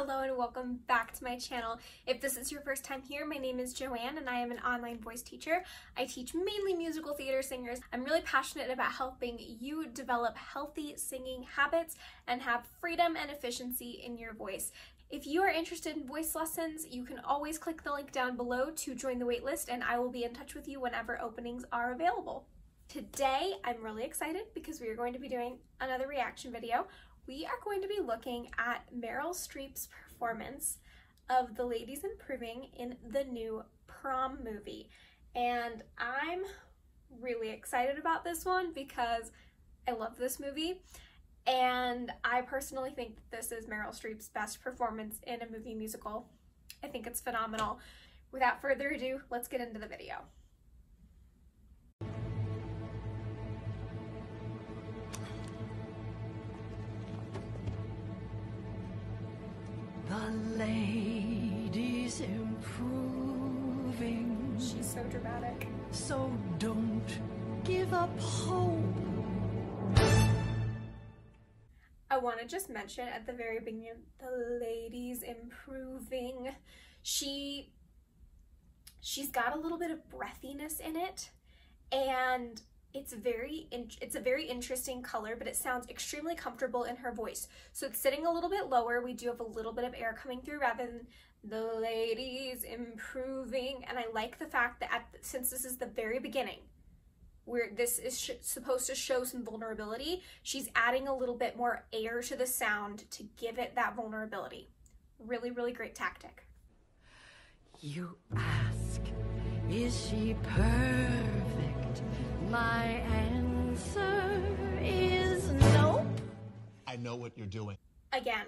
Hello and welcome back to my channel. If this is your first time here, my name is JoAnne and I am an online voice teacher. I teach mainly musical theater singers. I'm really passionate about helping you develop healthy singing habits and have freedom and efficiency in your voice. If you are interested in voice lessons, you can always click the link down below to join the waitlist and I will be in touch with you whenever openings are available. Today, I'm really excited because we are going to be doing another reaction video. We are going to be looking at Meryl Streep's performance of the ladies improving in the new Prom movie. And I'm really excited about this one because I love this movie. And I personally think that this is Meryl Streep's best performance in a movie musical. I think it's phenomenal. Without further ado, let's get into the video. The ladies improving. She's so dramatic. So don't give up hope. I want to just mention at the very beginning, the ladies improving. She's got a little bit of breathiness in it, and it's a very interesting color, but it sounds extremely comfortable in her voice. So it's sitting a little bit lower. We do have a little bit of air coming through rather than the ladies improving. And I like the fact that since this is the very beginning, where this is supposed to show some vulnerability, she's adding a little bit more air to the sound to give it that vulnerability. Really, really great tactic. You ask, is she perfect? My answer is nope. I know what you're doing. Again,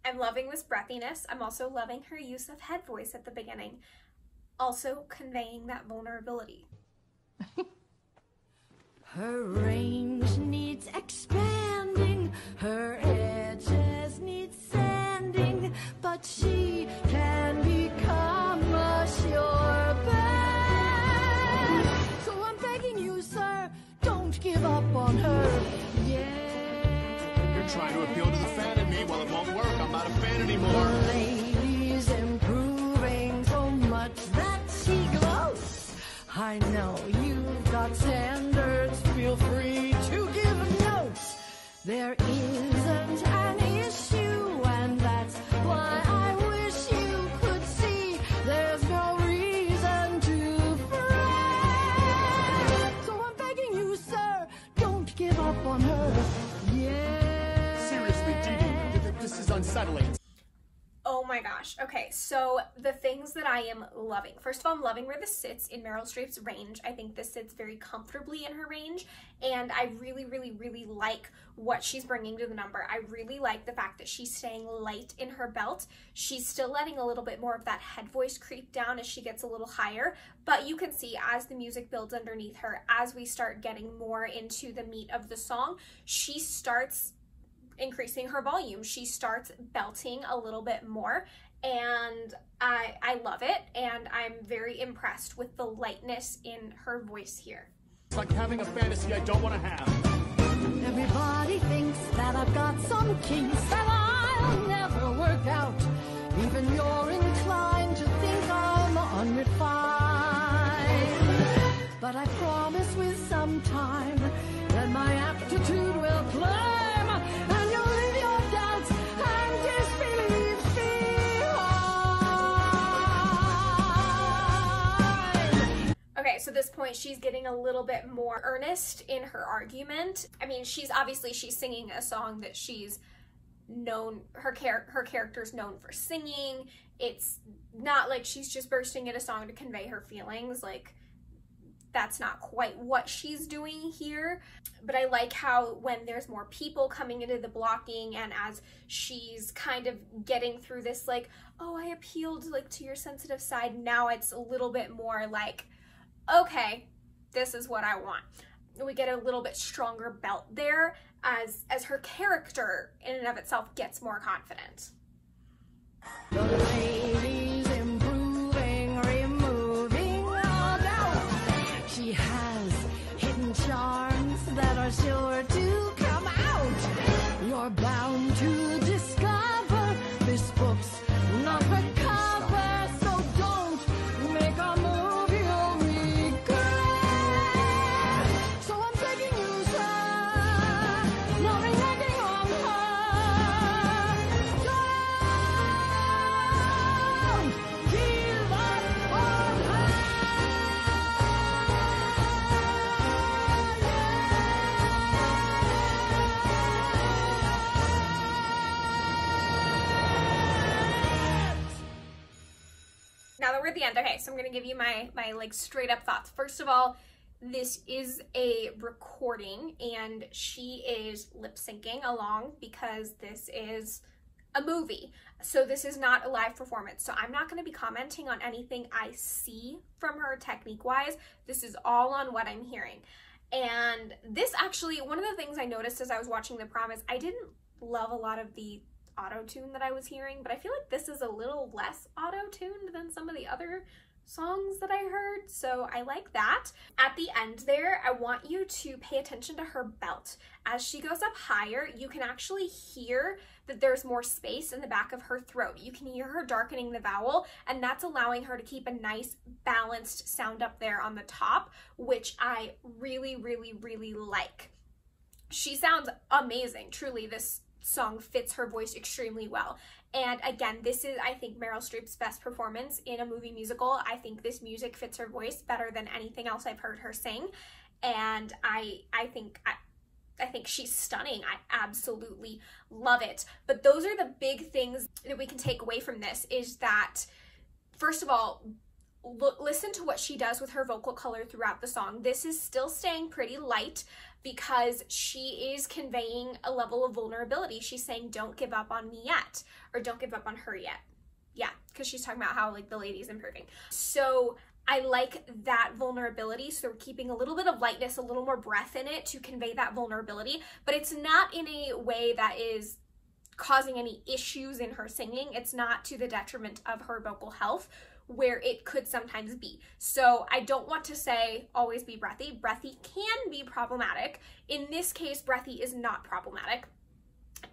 I'm loving this breathiness. I'm also loving her use of head voice at the beginning, also conveying that vulnerability. Her range needs expanding, her edges need sanding, but she can become a sure bet. So I'm begging you, sir, don't give up on her. Yeah. You're trying to appeal to the fan in me. Well, it won't work. I'm not a fan anymore. The lady's improving so much that she glows. I know you've got standards. Feel free to give notes. There isn't an issue, and that's why I wish you could see there's no reason to fret. So I'm begging you, sir, don't give up on her. Yeah. Seriously, Dee, this is unsettling. Oh my gosh. Okay, so the things that I am loving. First of all, I'm loving where this sits in Meryl Streep's range. I think this sits very comfortably in her range, and I really, really, really like what she's bringing to the number. I really like the fact that she's staying light in her belt. She's still letting a little bit more of that head voice creep down as she gets a little higher, but you can see as the music builds underneath her, as we start getting more into the meat of the song, she starts increasing her volume. She starts belting a little bit more, and I love it, and I'm very impressed with the lightness in her voice here. It's like having a fantasy I don't want to have. Everybody thinks that I've got some kinks that I'll never work out. Even you're inclined to think I'm unrefined. But I promise with some time that my aptitude will climb, and you'll leave your doubts and disbelief behind. Okay, so this point she's getting a little bit more earnest in her argument. I mean, she's singing a song that she's known, her character's known for singing. It's not like she's just bursting into song to convey her feelings. Like, that's not quite what she's doing here. But I like how when there's more people coming into the blocking, and as she's kind of getting through this, like, oh, I appealed like to your sensitive side, now it's a little bit more like, okay, this is what I want. We get a little bit stronger belt there as her character in and of itself gets more confident. The ladies improving, removing all doubt. She has hidden charms that are sure to come out. You're bound to discover this book's now that we're at the end, okay, so I'm gonna give you my like straight up thoughts. First of all, this is a recording and she is lip syncing along because this is a movie. So this is not a live performance. So I'm not going to be commenting on anything I see from her technique wise. This is all on what I'm hearing. And this actually, one of the things I noticed as I was watching The Prom is I didn't love a lot of the auto-tune that I was hearing, but I feel like this is a little less auto-tuned than some of the other songs that I heard, so I like that. At the end there, I want you to pay attention to her belt. As she goes up higher, you can actually hear that there's more space in the back of her throat. You can hear her darkening the vowel, and that's allowing her to keep a nice balanced sound up there on the top, which I really, really, really like. She sounds amazing. Truly, this song fits her voice extremely well. And again, this is, I think, Meryl Streep's best performance in a movie musical. I think this music fits her voice better than anything else I've heard her sing. And I think she's stunning. I absolutely love it. But those are the big things that we can take away from this, is that, first of all, listen to what she does with her vocal color throughout the song. This is still staying pretty light because she is conveying a level of vulnerability. She's saying, don't give up on me yet, or don't give up on her yet. Yeah, because she's talking about how like the lady's improving. So I like that vulnerability. So we're keeping a little bit of lightness, a little more breath in it to convey that vulnerability, but it's not in a way that is causing any issues in her singing. It's not to the detriment of her vocal health, where it could sometimes be. So I don't want to say always be breathy. Breathy can be problematic. In this case, breathy is not problematic.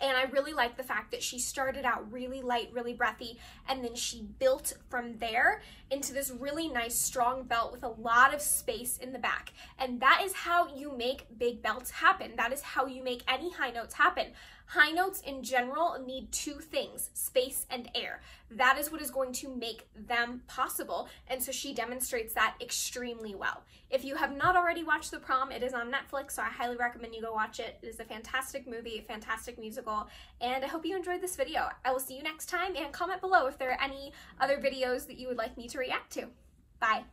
And I really like the fact that she started out really light, really breathy, and then she built from there into this really nice strong belt with a lot of space in the back. And that is how you make big belts happen. That is how you make any high notes happen. High notes in general need two things, space and air. That is what is going to make them possible. And so she demonstrates that extremely well. If you have not already watched The Prom, it is on Netflix, so I highly recommend you go watch it. It is a fantastic movie, a fantastic musical, and I hope you enjoyed this video. I will see you next time, and comment below if there are any other videos that you would like me to react to. Bye.